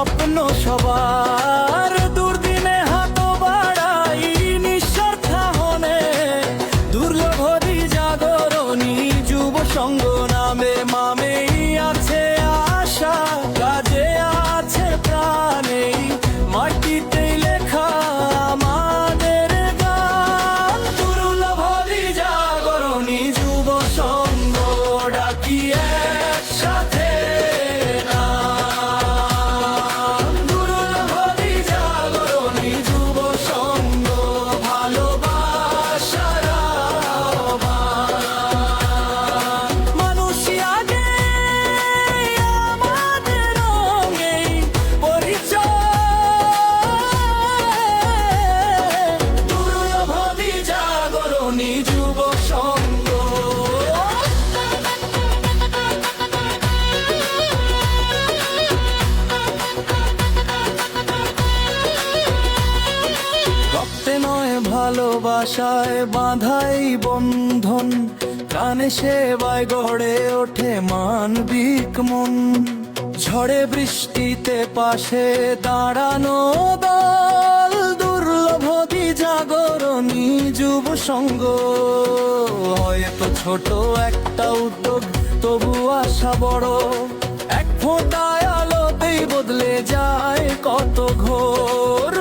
স্বপ্ন সবার, দুর্দিনে হাত বাড়াই নিঃস্বার্থ হনে, দুর্লভী জাগরণী যুব সংঘ নামে মামেই আছে আশা, কাজে আছে প্রাণে, মাটিতেই লেখা আমাদের গান। দুর্লভী জাগরণী যুব সংঘ ডাকি একসাথে, যুব সংঘ। রক্তে নয় ভালোবাসায় বাঁধাই বন্ধন, প্রাণে সেবায় গড়ে ওঠে মানবিক মন, ঝড়ে বৃষ্টিতে পাশে দাঁড়ানো দল, দুর্লভী জাগরণী যুব সংঘ। হয়তো ছোট একটা উদ্যোগ, তবু আশা বড়, এক ফোঁটায় আলোতেই বদলে যায় কত ঘোর।